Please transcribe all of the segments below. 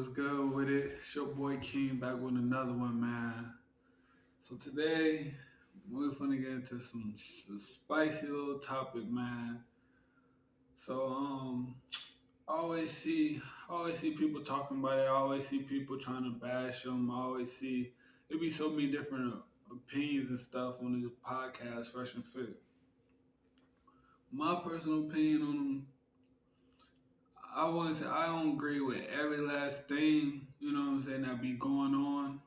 What's good with it? It's your boy King back with another one, man. So today we're gonna get into some spicy little topic, man. So I always see people talking about it. I always see people trying to bash them. I always see it be so many different opinions and stuff on this podcast, Fresh and Fit. My personal opinion on them, I want to say I don't agree with every last thing, you know what I'm saying, that be going on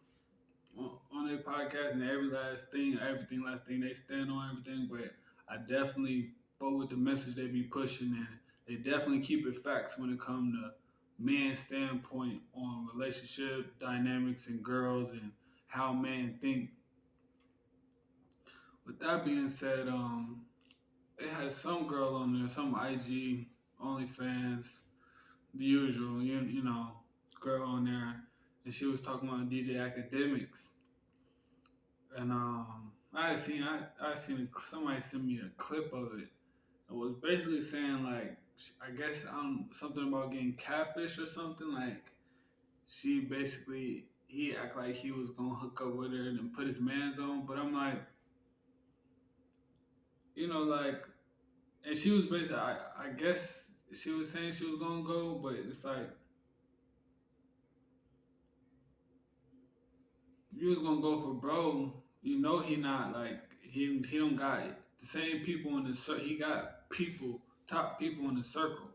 their podcast and every last thing, everything last thing they stand on everything, but I definitely fuck with the message they be pushing and they definitely keep it facts when it comes to man's standpoint on relationship dynamics and girls and how men think. With that being said, it has some girl on there, some IG, OnlyFans, the usual, you know, girl on there, and she was talking about DJ academics. And I seen somebody send me a clip of it. It was basically saying like I guess something about getting catfish or something. Like she basically he act like he was gonna hook up with her and put his man's on, but I'm like, like, and she was basically I guess she was saying she was gonna go, but it's like if you was gonna go for bro, he not like he don't got the same people in the circle. He got people, top people in the circle.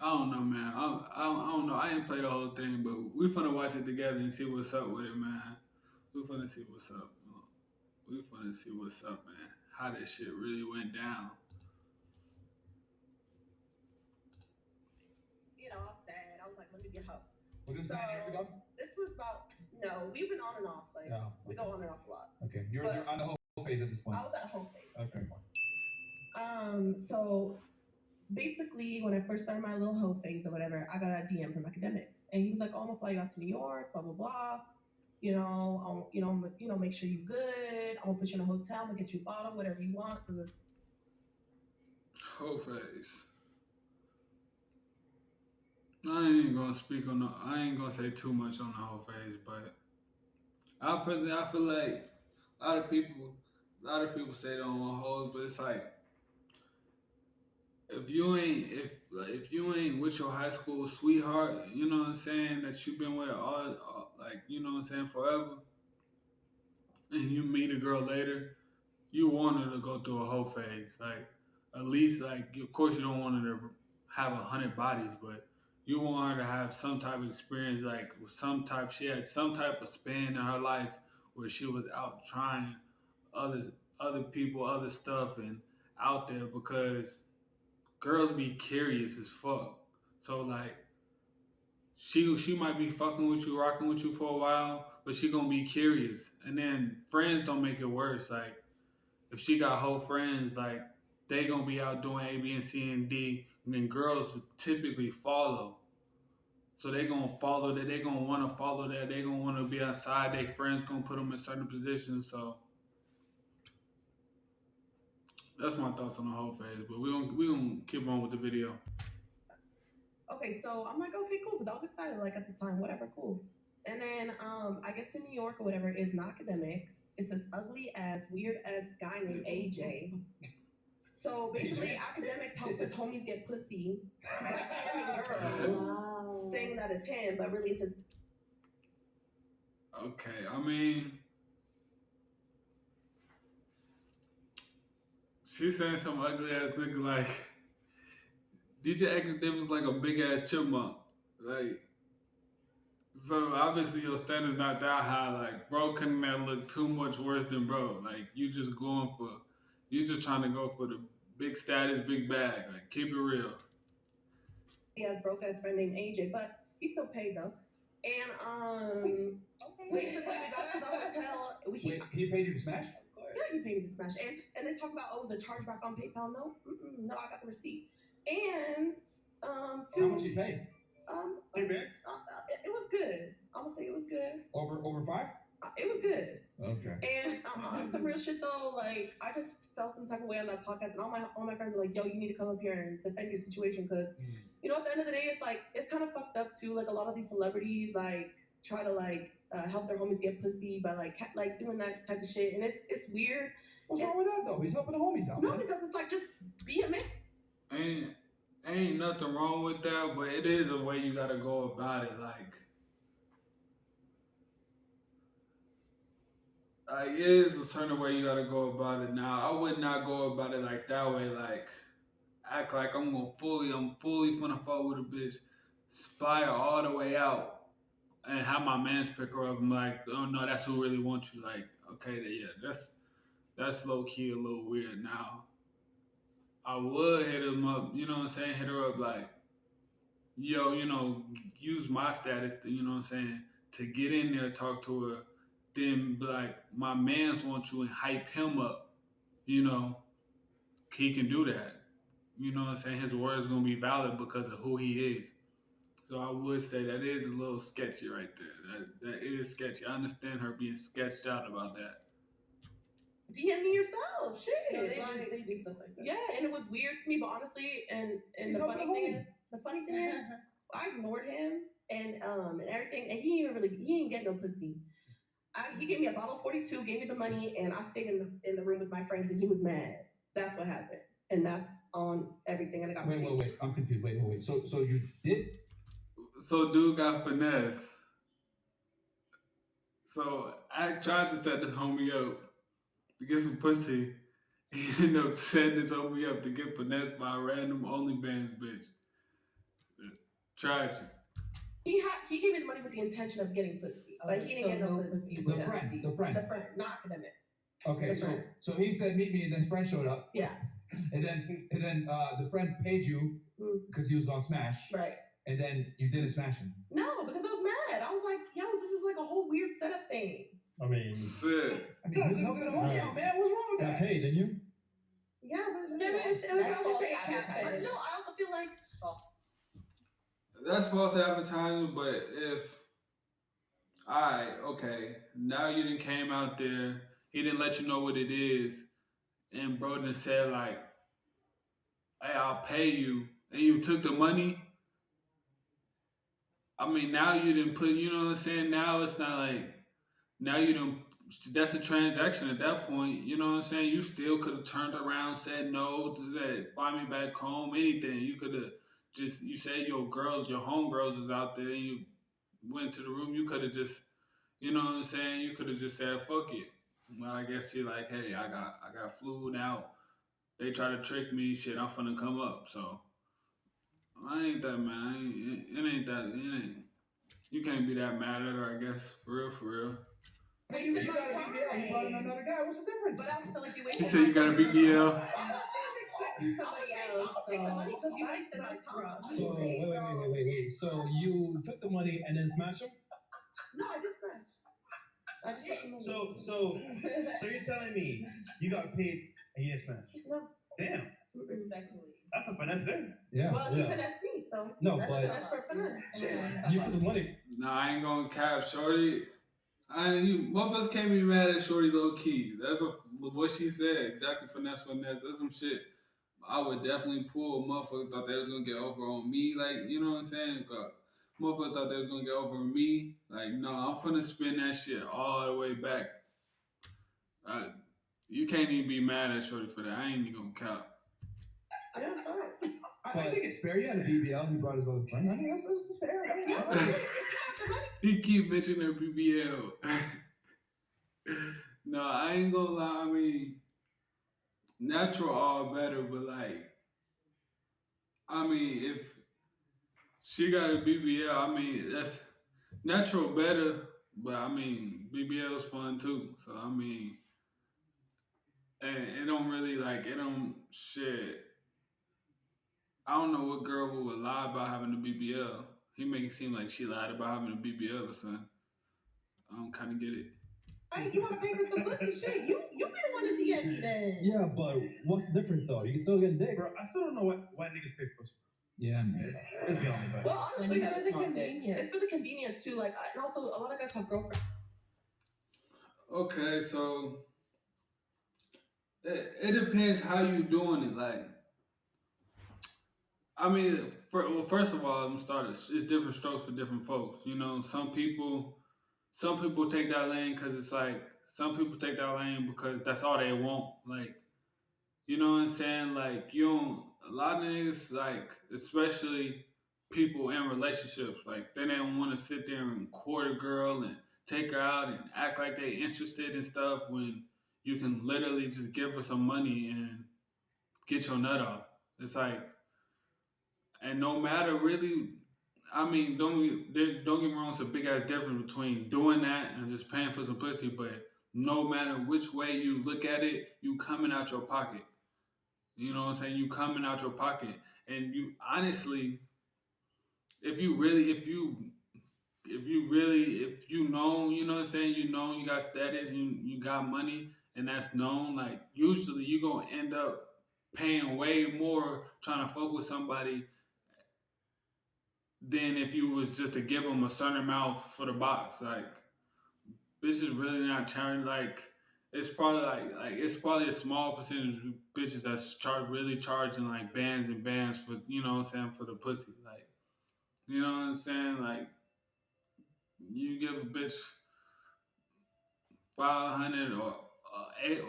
I don't know, man. I don't know. I didn't play the whole thing, but we finna watch it together and see what's up with it, man. We finna see what's up. We finna see what's up, man. How this shit really went down. I was sad. I was like, let me get help. Was this 9 years ago? This was about, no, we've been on and off. Like, No. we go on and off a lot. Okay, you're on the whole phase at this point. I was at a whole phase. Okay. So basically, when I first started my little hoe phase or whatever, I got a DM from academics, and he was like, "Oh, I'm gonna fly you out to New York, blah blah blah. Make sure you're good. I'm gonna put you in a hotel. I'm gonna get you a bottle, whatever you want." Whole face. I ain't gonna speak on the. I ain't gonna say too much on the whole phase, but I feel like a lot of people, a lot of people say they don't want hoes, but it's like if you ain't with your high school sweetheart, you know what I'm saying, that you've been with all like you know what I'm saying forever, and you meet a girl later, you want her to go through a whole phase. Like at least like of course you don't want her to have 100 bodies, but you want her to have some type of experience, like she had some type of span in her life where she was out trying others other people, other stuff and out there because girls be curious as fuck. So like she might be fucking with you, rocking with you for a while, but she gonna be curious. And then friends don't make it worse. Like if she got whole friends, like they gonna be out doing A, B, and C and D, and then girls typically follow. So they gonna follow that. They gonna want to follow that. They gonna want to be outside. Their friends gonna put them in certain positions. So that's my thoughts on the whole phase. But we gonna keep on with the video. Okay, so I'm like, okay, cool, because I was excited, like at the time, whatever, cool. And then I get to New York or whatever. It's not academics. It's this ugly ass, weird ass guy named AJ. So basically, academics helps his homies get pussy by DMing girls, saying that it's him, but really it's his. Okay, I mean, she's saying some ugly ass nigga like DJ Academics like a big ass chipmunk. Like, so obviously your standard's not that high. Like, bro couldn't that look too much worse than bro. Like, you just trying to go for the big status, big bag. Like, keep it real. He has broke ass friend named AJ, but he still paid though. And basically we got to the hotel. He paid you to smash? Yeah, he paid me to smash. And they talk about, oh, it was a chargeback on PayPal. No, no, I got the receipt. And How much he paid? $3 bags. It was good. I'm gonna say it was good. Over 5? It was good. Okay. And some real shit though, like I just felt some type of way on that podcast, and all my friends were like, "Yo, you need to come up here and defend your situation," because at the end of the day, it's like it's kind of fucked up too. Like a lot of these celebrities like try to like help their homies get pussy by like like doing that type of shit, and it's weird. What's And, wrong with that though? He's helping the homies out. no, Man. because it's like just be a man. Ain't ain't nothing wrong with that, but it is a way you gotta go about it. Like it is a certain way you gotta go about it. Now I would not go about it like that way. Like act like I'm fully finna fuck with a bitch, fly her all the way out, and have my man's pick her up. I'm like, oh no, that's who really wants you. Like, okay, yeah, that's low key a little weird. Now I would hit him up, you know what I'm saying? Hit her up like, yo, use my status to, you know what I'm saying, to get in there, talk to her, then be like, my man's want you and hype him up, you know, he can do that. You know what I'm saying? His word is gonna be valid because of who he is. So I would say that is a little sketchy right there. That is sketchy. I understand her being sketched out about that. DM me yourself, shit. No, like, they do stuff like that. yeah, and it was weird to me, but honestly, and He's the helping funny the thing homie. is, I ignored him and everything, and he didn't get no pussy. He gave me a bottle of 42, gave me the money, and I stayed in the room with my friends, and he was mad. That's what happened, and that's on everything. And I got Wait. I'm confused. Wait. So you did? So dude got finesse. So I tried to set this homie up to get some pussy. He ended up setting this homie up to get finessed by a random OnlyFans bitch. Tragic. He gave me the money with the intention of getting pussy, but he didn't get no pussy. The friend. The friend, not academic. Okay, so he said meet me, and then his friend showed up. Yeah. And then the friend paid you because he was gonna smash. Right. And then you didn't smash him. No, because I was mad. I was like, yo, this is like a whole weird setup thing. I mean, Shit. He was helping the homie out, man. What's wrong with got that? paid, didn't you? Yeah, but Yeah, but it was that's also false fake advertising. But catfish. still, I also feel like That's false advertising, but if alright, okay, now you done came out there, he didn't let you know what it is, and bro done said like, hey, I'll pay you, and you took the money. I mean, now you didn't put, you know what I'm saying? Now it's not like, now you don't, that's a transaction at that point. You know what I'm saying? You still could have turned around, said no to that, fly me back home, anything. You could have just, you said your homegirls is out there, and you went to the room. You could have just, you know what I'm saying? You could have just said, fuck it. Well, I guess you're like, hey, I got flued out. They try to trick me, shit, I'm finna come up. So, I ain't that man. It ain't that. It ain't. You can't be that mad at her, I guess. For real, for real. But you got a BBL. He brought in another guy. What's the difference? but I feel like you waited. He said you got a BBL. She was expecting somebody else. I'll take the money because you wasted my time. So wait. So you took the money and then smashed him? No, I did smash. I just took the money. So you're telling me you got paid and you didn't smash? No. Damn, Respectfully. that's a finesse there. Yeah. Well, he finessed me, so No, that's but- a finesse for finesse. Shit. You took the money. Nah, I ain't gonna cap, shorty. Both of us can't be mad at shorty low key. That's what she said. Exactly, finesse. That's some shit. I would definitely pull. Motherfuckers thought they was gonna get over on me, like, you know what I'm saying? Motherfuckers thought they was gonna get over on me. Like, no, I'm finna spin that shit all the way back. You can't even be mad at shorty for that. I ain't even gonna cap. Yeah, fine. I think it's fair. He had a BBL. He brought his other friend. I mean, that's fair. He keep mentioning her BBL. No, I ain't gonna lie. I mean, natural all better, but like, I mean, if she got a BBL, I mean, that's natural better, but I mean, BBL's fun too. So I mean, and it don't really like it don't shit. I don't know what girl would lie about having a BBL. He make it seem like she lied about having a BBL or something. I don't kind of get it. Hey, you want to pay for some pussy shit? You be the one to DM me then. Yeah, but what's the difference though? You can still get dick. Bro, I still don't know why niggas pay for pussy. Yeah, man. Let's be honest, bro. Well, honestly, It's for the convenience. It's for the convenience too. Like, and also a lot of guys have girlfriends. Okay, so it depends how you doing it. Like, I mean, first of all, I'm started. It's different strokes for different folks. You know, some people take that lane because it's like some people take that lane because that's all they want. Like, you know what I'm saying? Like, you don't. A lot of niggas, like, especially people in relationships, like, they don't want to sit there and court a girl and take her out and act like they interested in stuff when you can literally just give her some money and get your nut off. It's like, and no matter really, I mean, don't get me wrong. It's a big ass difference between doing that and just paying for some pussy. But no matter which way you look at it, you coming out your pocket. You know what I'm saying? You coming out your pocket, and you honestly, if you really, if you know, you know what I'm saying, you know, you got status, you got money, and that's known. Like usually, you gonna end up paying way more trying to fuck with somebody than if you was just to give them a certain amount for the box. Like bitches really not charging. Like it's probably a small percentage of bitches that's really charging like bands and bands for you know what I'm saying for the pussy. Like you know what I'm saying. Like you give a bitch 500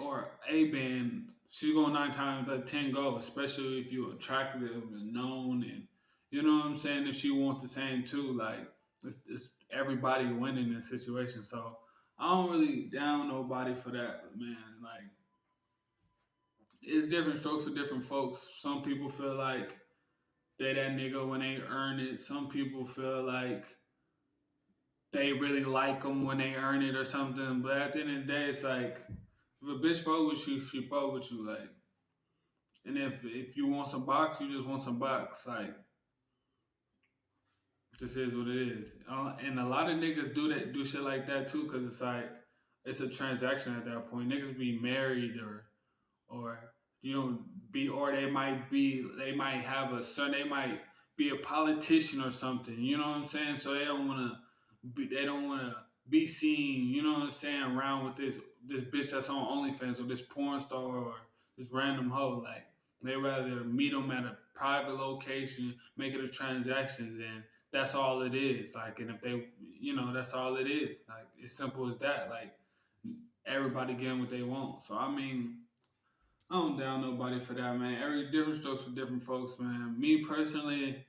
or a band, she go 9 times like 10 go, especially if you're attractive and known and you know what I'm saying. If she wants the same too, like it's everybody winning in this situation. So I don't really down nobody for that, man. Like it's different strokes for different folks. Some people feel like they that nigga when they earn it. Some people feel like they really like them when they earn it or something. But at the end of the day, it's like if a bitch fuck with you, she fuck with you. Like, and if you want some box, you just want some box. Like, this is what it is. And a lot of niggas do shit like that too, cause it's like it's a transaction at that point. Niggas be married or you know or they might have a son, they might be a politician or something, you know what I'm saying. So they don't want to be seen, you know what I'm saying, around with this bitch that's on OnlyFans or this porn star or this random hoe. Like they rather meet them at a private location, make it a transactions, and that's all it is. Like, and if they, you know, that's all it is. Like, it's simple as that. Like, everybody getting what they want. So I mean, I don't down nobody for that, man. Every different strokes for different folks, man. Me personally,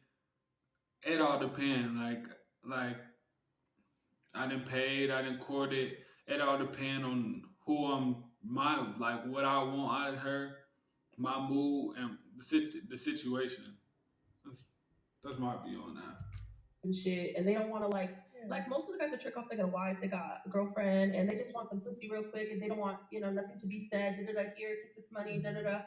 it all depends. Like I didn't paid, I didn't court it. It all depends on who like what I want out of her, my mood, and the situation. That's, that's my view on that. And shit, and they don't want to like most of the guys that trick off, they got a wife, they got a girlfriend, and they just want some pussy real quick, and they don't want nothing to be said. Da da da. Here, take this money. Da da da.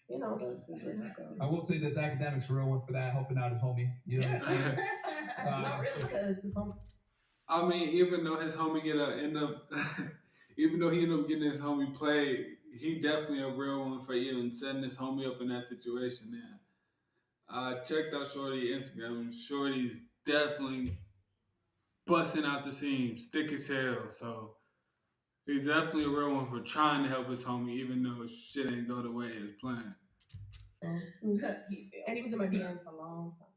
That's usually how it goes. I will say this academic's a real one for that, helping out his homie. You know what I'm saying? Not really, because his homie. I mean, even though his homie even though he ended up getting his homie played, he definitely a real one for even setting his homie up in that situation. Man, I checked out Shorty Instagram. Shorty's definitely busting out the seams, thick as hell. So he's definitely a real one for trying to help his homie, even though shit ain't go the way it was planned. And he was in my DM for a long time.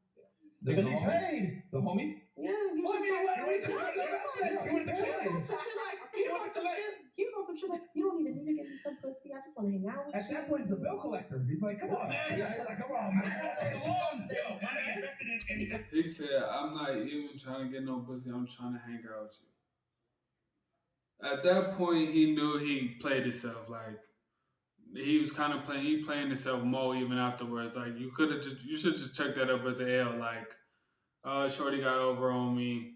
Because he paid the homie. Yeah, he was he was on some shit like, you don't even need to get me some pussy. I just want to hang out with you. At that point, he's a bill collector. He's like, come on, man. Yeah, he's like, come on, man. He said, I'm not even trying to get no pussy. I'm trying to hang out with you. At that point, he knew he played himself. Like, he was kind of playing. He playing himself more even afterwards. Like you should just check that up as a L. Like, Shorty got over on me.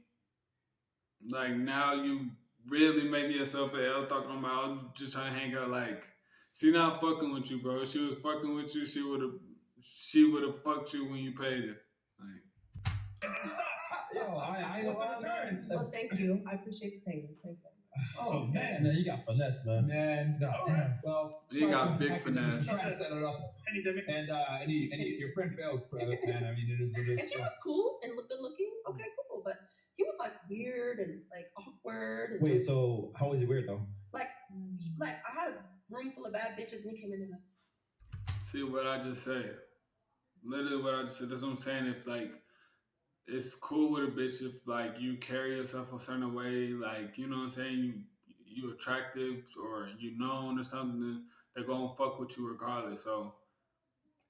Like now you really making yourself an L talking about just trying to hang out. Like she not fucking with you, bro. If she was fucking with you, she would have fucked you when you paid her. Like, yo, I what's the returns? Well, thank you. I appreciate the payment. Thank you. Oh man, you got finesse, man. Man, no. Right. Well, you got big finesse. Trying to set it up, and your friend failed, man. I mean, it is what it is. And she was cool and good looking. Okay, cool, but he was like weird and like awkward. And wait, so how was he weird though? Like I had a room full of bad bitches, and he came in and like. See what I just said. literally what I just said. That's what I'm saying. If like it's cool with a bitch if like you carry yourself a certain way, like you know what I'm saying, you attractive or you known or something, they're gonna fuck with you regardless. So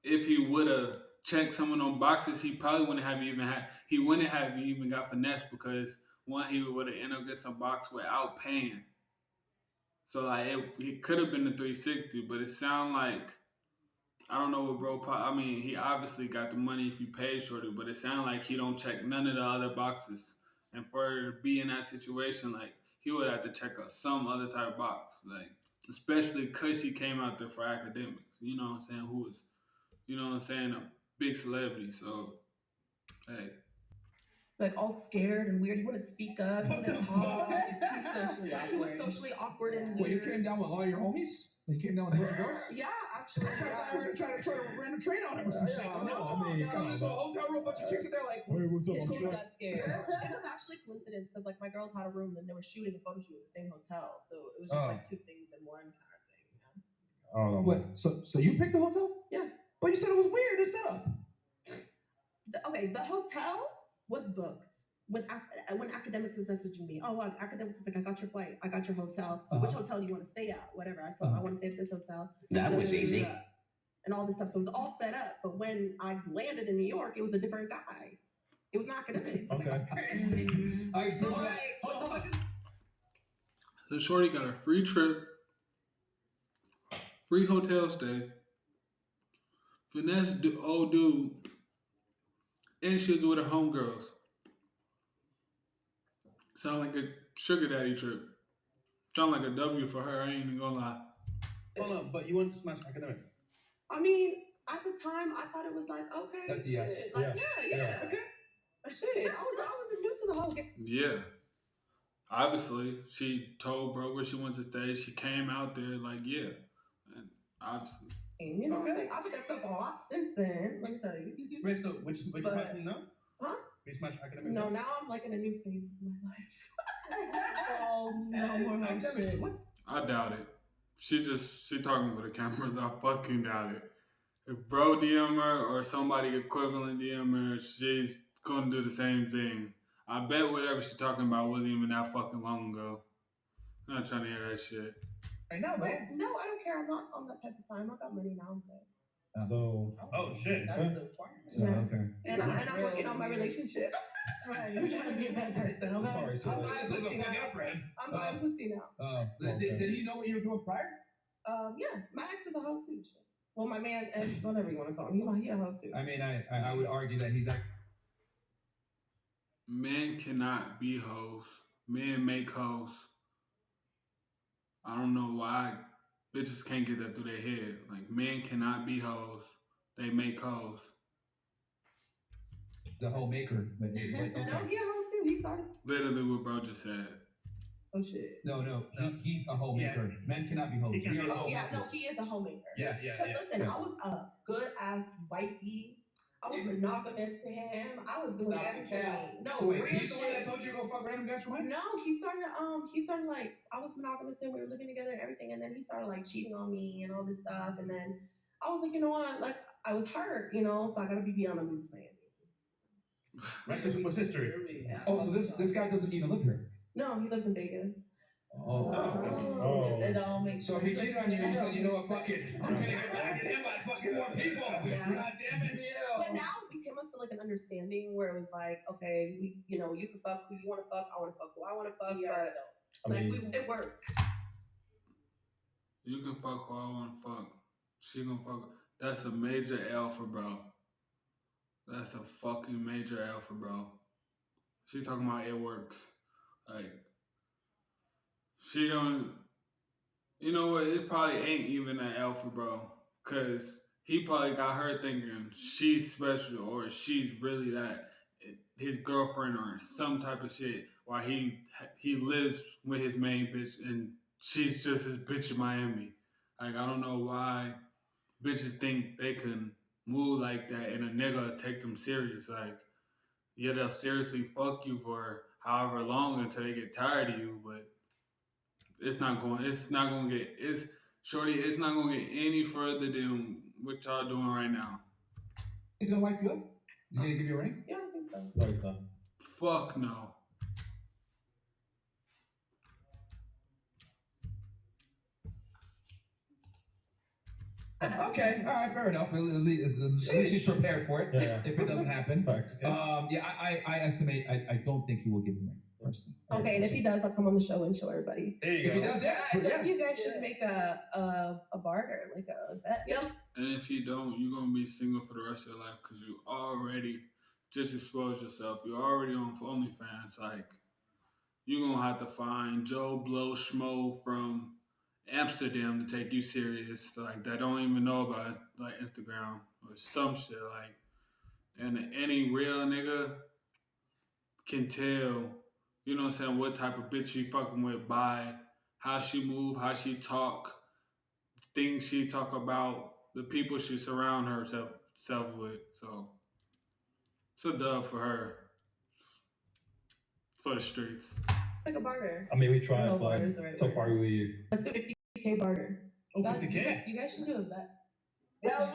if he would have checked some of them boxes, he wouldn't have even got finessed because one he would have ended up getting some box without paying. So like it could have been the 360, but it sound like I don't know what bro. I mean, he obviously got the money if he paid Shorty, but it sounded like he don't check none of the other boxes. And for her to be in that situation, like he would have to check out some other type of box, like especially because she came out there for academics. You know what I'm saying? Who was, you know what I'm saying, a big celebrity. So hey, Like all scared and weird. He wouldn't speak up. He What the wouldn't talk. He's socially He was awkward. socially awkward and Wait, you weird. came down with all your homies? You came down with a bunch of girls? Yeah, actually. I thought you were gonna try to run a train on him or some shit. No, I mean, no. comes into a hotel room, bunch of chicks in there like, hey, what's up? His What's kid up? got scared. It was actually coincidence because like my girls had a room and they were shooting a photo shoot at the same hotel, so it was just Oh. like two things in one kind of thing. Oh, what? So you picked the hotel? Yeah. But you said it was weird, the setup. The hotel was booked. When academics was messaging me, academics was like, I got your flight, I got your hotel. Which hotel do you want to stay at? Whatever. I told him I want to stay at this hotel. That was easy. And all this stuff. So it was all set up. But when I landed in New York, it was a different guy. It was not academics. Okay. I So was like, like, what the fuck is so Shorty got a free trip, free hotel stay, finesse old dude, and she was with her homegirls. Sound like a sugar daddy trip. Sound like a W for her. I ain't even gonna lie. Hold on, but you want to smash academics? I mean, at the time, I thought it was like, okay, That's a shit. yes. Like, Yeah. yeah. Okay. Shit, I was new to the whole game. Yeah. Obviously, she told bro where she wanted to stay. She came out there like, yeah. And obviously. And, you know what I'm saying? I've stepped up a lot since then, let me tell you. Wait, so which But- smash them now? Huh? You smash academics? No, now I'm like in a new phase of my life. Oh, no more home shit. What? I doubt it. She talking with the cameras. I fucking doubt it. If bro DM her or somebody equivalent DM her, she's gonna do the same thing. I bet whatever she's talking about wasn't even that fucking long ago. I'm not trying to hear that shit. Right now, No, though. I don't care. I'm not on that type of time. I got money now. I'm good. So, Oh shit. That's the requirement. Yeah. okay. And I'm working on my relationship. Right. I'm trying to be a better person. I'm sorry, so I'm this buying is a pussy fucking now. up for him. I'm buying pussy now. Did he know what you were doing prior? Yeah. My ex is a hoe too. Shit. Well, my man, ex, whatever you want to call him, he a hoe too. I mean, I would argue that he's like, Men cannot be hoes. Men make hoes. I don't know why bitches can't get that through their head. Like, men cannot be hoes. They make hoes. the homemaker. But okay. No, he a hoe too. He started. Literally what bro just said. Oh shit. No. He's a homemaker. Men cannot be hoes. He can't We be are a Oh yeah, no, homemakers. he is a homemaker. Yes. Yeah. Because listen, yes. I was a good ass wifey. I was monogamous to him. I was doing Stop the everything. cap. No, So wait, real he's the one that shit. told you to go fuck random guys for money? No, he started like I was monogamous and we were living together and everything, and then he started like cheating on me and all this stuff, and then I was like, you know what, like I was hurt, you know, so I gotta be beyond a loose man. Rest was history. Yeah. Oh, so this guy doesn't even live here. No, he lives in Vegas. Oh. It all makes So sense. he cheated on you and you said, you know what, fuck it. I'm gonna get back at him by fucking more people. Yeah. God damn it. But now we came up to like an understanding where it was like, okay, we, you know, you can fuck who you want to fuck, I want to fuck who I want to fuck, We are but like it works. You can fuck who I want to fuck. She gonna fuck. That's a major L for bro. That's a fucking major L for bro. She talking about it works. Like, she don't. You know what? It probably ain't even an L for bro. Cause he probably got her thinking she's special or she's really that his girlfriend or some type of shit. While he lives with his main bitch and she's just his bitch in Miami. Like, I don't know why bitches think they can move like that and a nigga take them serious. Like, yeah, they'll seriously fuck you for however long until they get tired of you, but it's not gonna get any further than what y'all doing right now. He's gonna wife you up. Is he gonna give you a ring? Yeah, I think so. No, he's not. Fuck no. Okay, all right, fair enough. At least she's prepared for it. Yeah. If it doesn't happen. Facts. Yeah, I estimate. I don't think he will give you a ring personally. Okay, and if he does, I'll come on the show and show everybody. There you If he go. does, Yeah, I yeah. think you guys should make a barter, like a bet. Yep. And if you don't, you're gonna be single for the rest of your life because you already just exposed yourself. You're already on OnlyFans. Like you're gonna have to find Joe Blow Schmo from Amsterdam to take you serious. Like that don't even know about like Instagram or some shit. Like and any real nigga can tell, you know what I'm saying, what type of bitch she fucking with by how she move, how she talk, things she talk about, the people she surround herself with. So it's a dub for her, for the streets. Make a barter. I mean, we I don't tried, know if but barter is the right so word. far we. Let's do 50K barter. Oh, Guys, 50K. you guys should do a bet. Yeah, I don't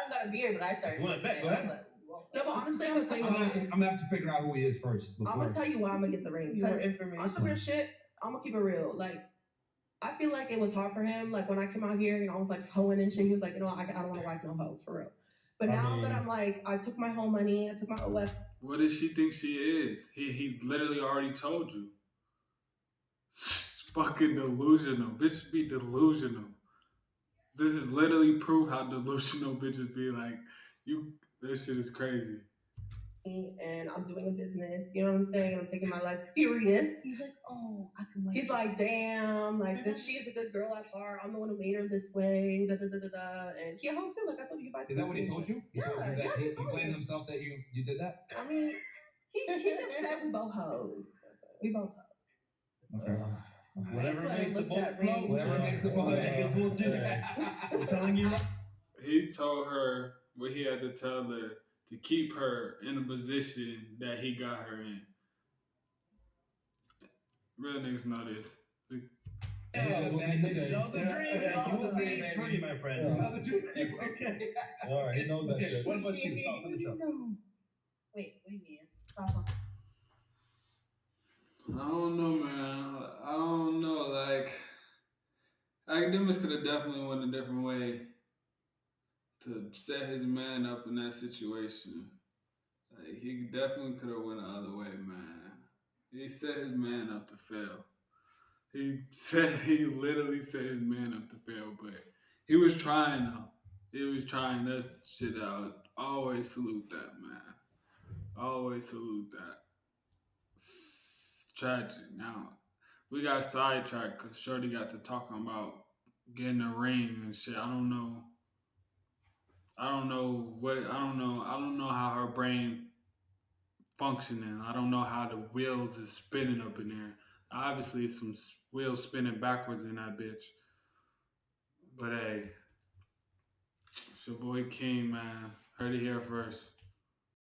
got a beard, but I started. If you wanna bet, go I'm ahead. like, well, No, but honestly, I'm gonna tell you I'm why. gonna have to figure out who he is first I'm before. gonna tell you why I'm gonna get the ring. More Because information. on some real shit, I'm gonna keep it real. Like, I feel like it was hard for him. Like when I came out here, I was like hoeing and shit. He was like, I don't want to wife no hoe for real. But now that I'm like, I took my whole money, I took my OF. What does she think she is? He literally already told you. Fucking delusional. Bitches be delusional. This is literally proof how delusional bitches be. Like, this shit is crazy. And I'm doing a business, you know what I'm saying? I'm taking my life serious. He's like, oh, I can like. He's like, damn, like this. She is a good girl at heart. I'm the one who made her this way. Da da da da da. And he at home too. Like I told you guys. Is that what he told you? He told you Yeah, that yeah, he he told blamed me. himself that you did that? I mean, he just said we both hoes. We both hoes. Okay. Whatever That's why I makes the looked boat at float. rings. Whatever makes the boat. I guess we'll do that. I'm telling you. He told her what he had to tell her to keep her in the position that he got her in. Real niggas know this. Sell the dream, and you will be free, my friend. Yeah. Sell the dream. Okay. All right, he knows that Okay, shit. what about you? Thoughts on the show? Wait, what do you mean? I don't know, man. I don't know. Like, Academics could have definitely went a different way to set his man up in that situation. Like, he definitely could have went the other way, man. He set his man up to fail. He literally set his man up to fail, but he was trying though. He was trying. That's shit out. Always salute that, man. Always salute that. It's tragic. Now, we got sidetracked because Shorty got to talking about getting a ring and shit. I don't know how her brain functioning. I don't know how the wheels is spinning up in there. Obviously, some wheels spinning backwards in that bitch. But hey, it's your boy King, man. Heard it here first.